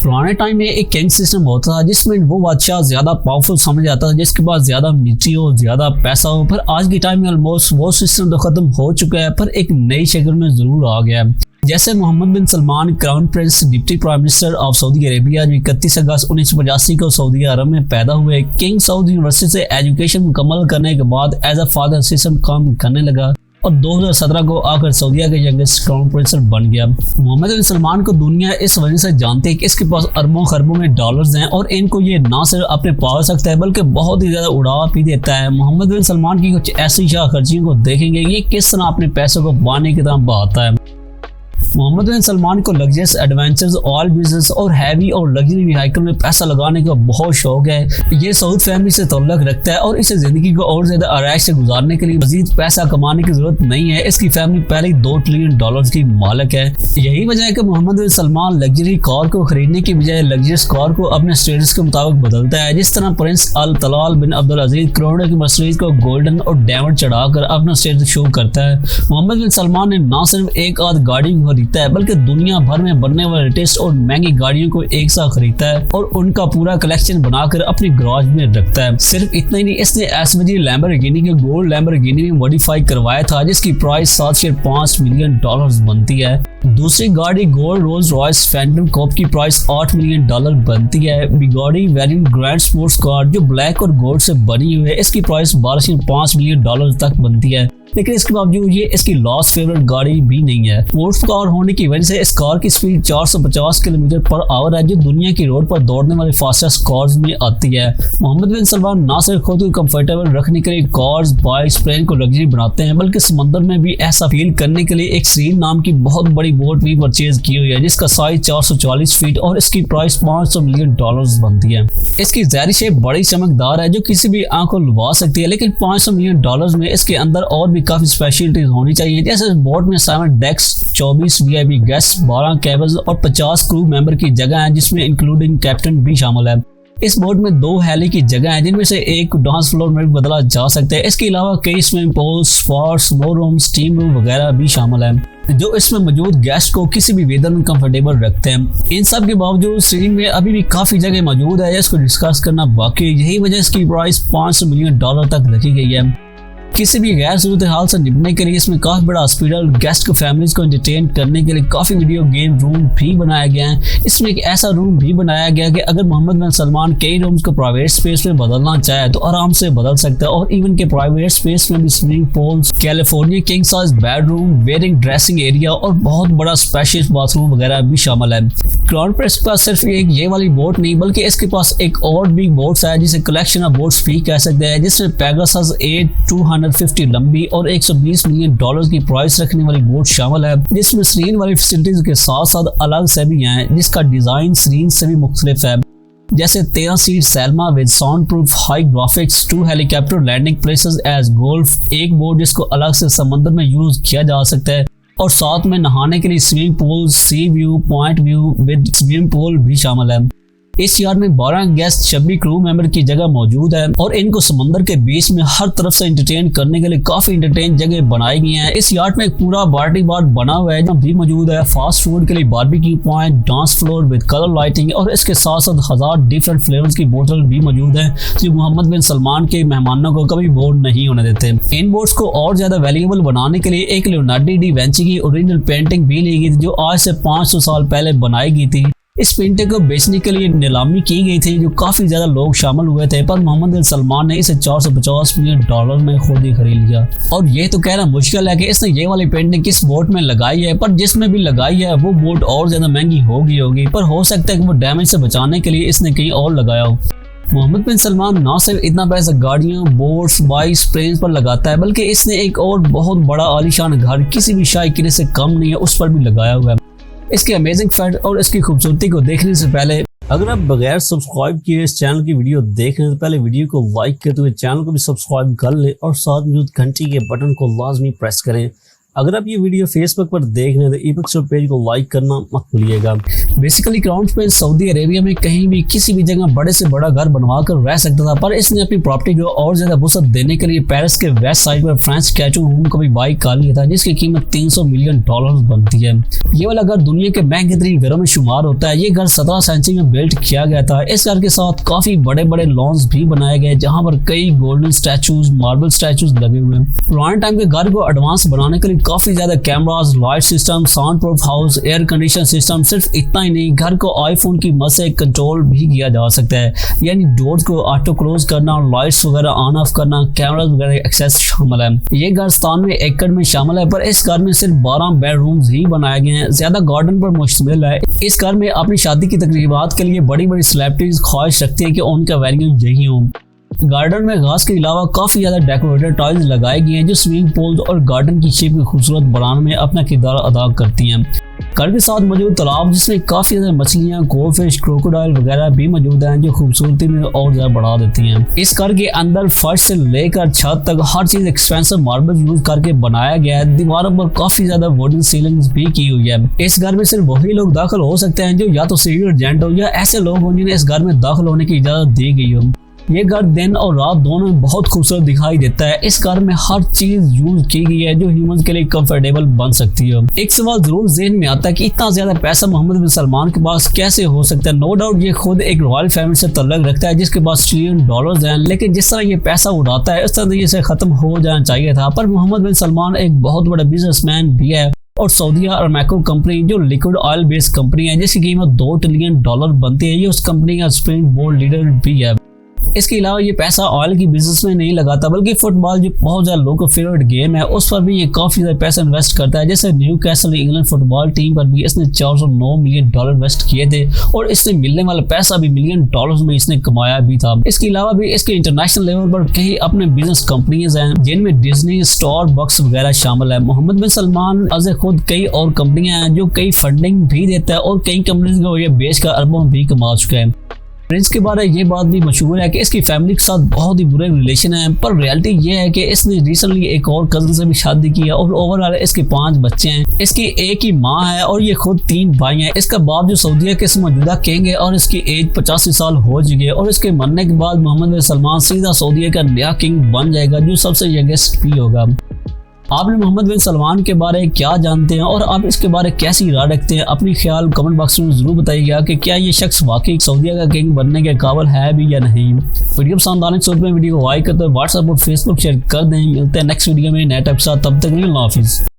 पुराने टाइम में एक किंग सिस्टम होता था जिसमें वो बादशाह ज्यादा पावरफुल समझ आता था जिसके पास ज्यादा मिलिट्री हो, ज्यादा पैसा हो। पर आज के टाइम में ऑलमोस्ट वो सिस्टम तो खत्म हो चुका है, पर एक नई शक्ल में जरूर आ गया है। जैसे Mohammed bin Salman crown prince deputy prime minister of Saudi Arabia 31 अगस्त 1985 को सऊदी अरब में पैदा हुए। किंग सऊद यूनिवर्सिटी से एजुकेशन मुकम्मल करने के बाद एज अ फादर असिस्टेंट काम करने लगा और 2017 को आकर सऊदीया के यंगेस्ट क्राउन प्रिंस बन गया। मोहम्मद बिन सलमान को दुनिया इस वजह से जानती है कि इसके पास अरबों खरबों में डॉलर्स हैं और इनको ये ना सिर्फ अपने पास रखता है बल्कि बहुत ही ज्यादा उड़ावा भी देता है। मोहम्मद बिन सलमान की कुछ ऐसी शाह खर्चियों को देखेंगे ये किस तरह अपने पैसों को पानी की तरह बहाता है। मोहम्मद बिन सलमान को लग्जरियस एडवेंचर्स, ऑयल बिजनेस और हैवी और लग्जरी व्हीकल में पैसा लगाने का बहुत शौक है। ये सऊद फैमिली से ताल्लुक रखता है और इसे जिंदगी को और ज्यादा आराइश से गुजारने के लिए मजीद पैसा कमाने की जरूरत नहीं है। इसकी फैमिली पहले ही $2 ट्रिलियन की मालिक है। यही वजह है कि Mohammad bin Salman luxury car को खरीदने की बजाय लग्जरियस कार को अपने स्टेटस के मुताबिक बदलता है। जिस तरह प्रिंस अल तलाल बिन अब्दुल अजीज करोड़ों की मर्सिडीज को गोल्डन और डायमंड चढ़ाकर अपना स्टेटस शो करता है। मोहम्मद बिन सलमान ने न सिर्फ एक आध गाड़ी खरीदता है बल्कि दुनिया भर में बनने वाले लेटेस्ट और महंगी गाड़ियों को एक साथ खरीदता है और उनका पूरा कलेक्शन बनाकर अपने गैराज में रखता है। सिर्फ इतना ही नहीं, इसने एसवीजी लैम्बोर्गिनी के गोल्ड लैम्बोर्गिनी में मॉडिफाई करवाया था जिसकी प्राइस $7.5 मिलियन बनती है। दूसरी गाड़ी gold Rolls Royce Phantom coupe की प्राइस $8 मिलियन बनती है। Bugatti variant grand sports car जो ब्लैक और गोल्ड से बनी हुई है इसकी प्राइस $12.5 मिलियन तक बनती है। लेकिन इसके बावजूद ये इसकी लास्ट फेवरेट गाड़ी भी नहीं है। स्पोर्ट्स कार होने की वजह से इस कार की स्पीड 450 किलोमीटर पर आवर है जो दुनिया की रोड पर दौड़ने वाले फास्टेस्ट कार्स में आती है। मोहम्मद बिन सलमान ना सिर्फ खुद को कंफर्टेबल रखने के लिए कार्स, बाइक्स, प्लेन को लग्जरी बनाते हैं बल्कि समंदर में भी ऐसा फील करने के लिए एक सीरीन नाम की बहुत बड़ी बोट भी परचेज की हुई है जिसका साइज 440 फीट और इसकी प्राइस $500 मिलियन बनती है। इसकी ज़ाहिरी शेप बड़ी चमकदार है जो किसी भी आंख को लुभा सकती है, लेकिन $500 मिलियन में इसके अंदर और भी काफी स्पेशलिटीज होनी चाहिए। जैसे इस बोट में 7 डेक्स, 24 वीआईपी गेस्ट, 12 केबल्स और 50 क्रू मेंबर की जगह है जिसमें इंक्लूडिंग कैप्टन भी शामिल है। इस बोट में 2 हेली की जगह है जिनमें से एक डांस फ्लोर में बदला जा सकता है। इसके अलावा कई swimming pool, spa, snow room, steam room वगैरह भी शामिल है जो इसमें मौजूद गेस्ट को किसी भी वेदर में कंफर्टेबल रखते हैं। इन सब के बावजूद सीरीन में अभी भी काफी जगह मौजूद है जिसको डिस्कस करना बाकी। यही वजह इसकी प्राइस $500 मिलियन तक रखी गई है। किसी भी गैर सूरत हाल से निपटने के लिए इसमें काफी बड़ा हॉस्पिटल, गेस्ट को फैमिलीज को एंटरटेन करने के लिए काफी वीडियो गेम रूम भी बनाया गया है। इसमें एक ऐसा रूम भी बनाया गया कि अगर मोहम्मद बिन सलमान कई रूम्स को प्राइवेट स्पेस में बदलना चाहे तो आराम से बदल सकता है और इवन के प्राइवेट स्पेस में भी swimming pools, California king size bedroom, wearing dressing area और बहुत बड़ा स्पेशियस बाथरूम वगैरह भी शामिल है। क्राउन प्रिंस के पास सिर्फ एक ये वाली बोट नहीं बल्कि इसके पास एक और बिग बोट्स है जिसे कलेक्शन ऑफ बोट्स भी कह सकते हैं जिसमें पेगासस 250 लंबी और $120 मिलियन की प्राइस रखने वाली बोट शामिल है जिसमें सीरीन वाली फैसिलिटीज के साथ साथ अलग से भी हैं जिसका डिजाइन सीरीन से भी मुख्तलिफ है। जैसे 13 सीट सैल्मा with sound proof high graphics, 2 helicopter landing places as golf, एक बोट जिसको अलग से समंदर में यूज किया जा सकता है और साथ में नहाने के लिए swimming pool, C view, point view with swimming pool भी शामिल है। इस यार्ड में 12 गेस्ट, 26 क्रू मेंबर की जगह मौजूद है और इनको समंदर के बीच में हर तरफ से एंटरटेन करने के लिए काफी एंटरटेन जगह बनाई गई हैं। इस यार्ड में एक पूरा पार्टी बार बना हुआ है जो भी मौजूद है। फास्ट फूड के लिए barbecue point, dance floor with colour lighting और इसके साथ साथ 1000 डिफरेंट फ्लेवर्स की बोतल भी मौजूद है जो मोहम्मद बिन सलमान के मेहमानों को कभी बोर नहीं होने देते। इन बोट्स को और ज्यादा वैल्यूएबल बनाने के लिए एक लियोनार्डो डी विंची की ओरिजिनल पेंटिंग भी ली गई थी जो आज से 500 साल पहले बनाई गई थी। इस पेंटिंग को बेचने के लिए नीलामी की गई थी जो काफी ज्यादा लोग शामिल हुए थे पर मोहम्मद बिन सलमान ने इसे $450 मिलियन में खुद ही खरीद लिया। और ये तो कहना मुश्किल है कि इसने ये वाली पेंटिंग किस बोट में लगाई है, पर जिसमें भी लगाई है वो बोट और ज्यादा महंगी होगी पर हो सकता है कि वो डैमेज से बचाने के लिए इसने कहीं और लगाया हो। मोहम्मद बिन सलमान ना सिर्फ इतना पैसा गाड़ियों, बोट्स, बाइक्स, प्लेन्स पर लगाता है बल्कि इसने एक और बहुत बड़ा आलीशान घर किसी भी शाही किले से कम नहीं है उस पर भी लगाया हुआ है। इसके अमेजिंग फैक्ट और इसकी खूबसूरती को देखने से पहले अगर आप बगैर सब्सक्राइब किए इस चैनल की वीडियो देख रहे हैं तो पहले वीडियो को लाइक करते हुए चैनल को भी सब्सक्राइब कर ले और साथ मौजूद घंटी के बटन को लाजमी प्रेस करें अगर आप ये वीडियो फेसबुक पर देख रहे हैं तो ईबुक्स पेज को लाइक करना मत भूलिएगा। Basically crown Prince Saudi Arabia में कहीं भी किसी भी जगह बड़े से बड़ा घर बनवा कर रह सकता था, पर इसने अपनी प्रॉपर्टी को और ज्यादा वसअत देने के लिए पेरिस के वेस्ट साइड पर फ्रेंच कैचू होम को भी बाई कर लिया था, जिसकी कीमत $300 मिलियन बनती है। ये वाला घर दुनिया के महंगे तरीन घरों में शुमार होता है। ये घर 17 सेंचुरी में बिल्ड किया गया था। इस घर के साथ काफी बड़े बड़े लॉन्स भी बनाए गए, जहाँ पर कई गोल्डन स्टैचूज, मार्बल स्टैचूज लगे हुए हैं। पुराने टाइम के घर को एडवांस बनाने के लिए काफी ज्यादा cameras, light system, sound proof house, air condition system, सिर्फ इतना ही नहीं, घर को आईफोन की मदद से कंट्रोल भी किया जा सकता है, यानी डोर्स को ऑटो क्लोज करना, लाइट्स वगैरह ऑन ऑफ करना, कैमरास वगैरह एक्सेस शामिल है। ये घर 97 एकड़ में शामिल है, पर इस घर में सिर्फ 12 बेडरूम्स ही बनाए गए हैं, ज्यादा गार्डन पर मुश्तमिल है। इस घर में अपनी शादी की तकरीबात के लिए बड़ी बड़ी सेलिब्रिटीज ख्वाहिश रखती है कि उनका वेन्यू यही हो। गार्डन में घास के अलावा काफी ज्यादा डेकोरेटेड टाइल्स लगाई गई हैं, जो स्विमिंग पूल और गार्डन की शेप को खूबसूरत बनाने में अपना किरदार अदा करती हैं। घर के साथ मौजूद तालाब, जिसमें काफी ज्यादा मछलियां, गोफिश, क्रोकोडाइल वगैरह भी मौजूद हैं, जो खूबसूरती में और ज्यादा बढ़ा देती हैं। इस घर के अंदर फर्श से लेकर छत तक हर चीज एक्सपेंसिव मार्बल यूज करके बनाया गया है। दीवारों पर काफी ज्यादा वुडन सीलिंग्स भी की हुई है। इस घर में सिर्फ वही लोग दाखिल हो सकते हैं जो या तो सीक्रेट एजेंट हो या ऐसे लोग हो जिन्हें इस घर में दाखिल होने की इजाजत दी गई हो। ये घर दिन और रात दोनों में बहुत खूबसूरत दिखाई देता है। इस घर में हर चीज यूज की गई है जो ह्यूमंस के लिए कंफर्टेबल बन सकती है। एक सवाल जरूर ज़हन में आता है कि इतना ज्यादा पैसा मोहम्मद बिन सलमान के पास कैसे हो सकता है। नो डाउट ये खुद एक रॉयल फैमिली से तल्लुक रखता है जिसके पास $1 ट्रिलियन हैं, लेकिन जिस तरह ये पैसा उड़ाता है उस तरह इसे खत्म हो जाना चाहिए था। पर मोहम्मद बिन सलमान एक बहुत बड़ा बिजनेसमैन भी है, और सऊदीया अरामको कंपनी जो लिक्विड ऑयल बेस्ड कंपनी है जिसकी कीमत $2 ट्रिलियन बनती है, ये उस कंपनी का सुप्रीम बोर्ड लीडर भी है। इसके अलावा ये पैसा ऑयल की बिजनेस में नहीं लगाता, बल्कि फुटबॉल जो बहुत ज्यादा लोगों का फेवरेट गेम है उस पर भी ये काफी ज्यादा पैसा इन्वेस्ट करता है। जैसे न्यूकैसल इंग्लैंड फुटबॉल टीम पर भी इसने $409 मिलियन इन्वेस्ट किए थे, और इससे मिलने वाला पैसा भी मिलियन डॉलर्स में इसने कमाया भी था। इसके अलावा भी इसके इंटरनेशनल लेवल पर कई अपने बिजनेस कंपनीज हैं, जिनमें डिज्नी, स्टारबक्स वगैरह शामिल है। मोहम्मद बिन सलमान अज़ खुद कई और कंपनियां हैं जो कई फंडिंग भी देता है, और कई कंपनीज को ये बेचकर अरबों भी कमा चुका है। प्रिंस के बारे में ये बात भी मशहूर है कि इसकी फैमिली के साथ बहुत ही बुरे रिलेशन है, पर रियलिटी ये है कि इसने रिसेंटली एक और कजन से भी शादी की है, और ओवरऑल इसके 5 बच्चे हैं। इसकी एक ही माँ है और ये खुद 3 भाई हैं। इसका बाप जो सऊदीया के मौजूदा किंग है और इसकी एज 85 साल हो चुकी है, और इसके मरने के बाद मोहम्मद बिन सलमान सीधा सऊदीया का नया किंग बन जाएगा, जो सबसे यंगेस्ट भी होगा। आपने मोहम्मद बिन सलमान के बारे में क्या जानते हैं और आप इसके बारे में कैसी राय रखते हैं? अपनी ख्याल कमेंट बॉक्स में जरूर बताइएगा कि क्या ये शख्स वाकई सऊदीया का किंग बनने के काबिल है भी या नहीं। वीडियो पसंद आने के में वीडियो को लाइक करते हैं, व्हाट्सएप और फेसबुक शेयर कर दें। मिलते हैं नेक्स्ट वीडियो में नए टाइप के साथ, तब तक के लिए अल्लाह हाफिज़।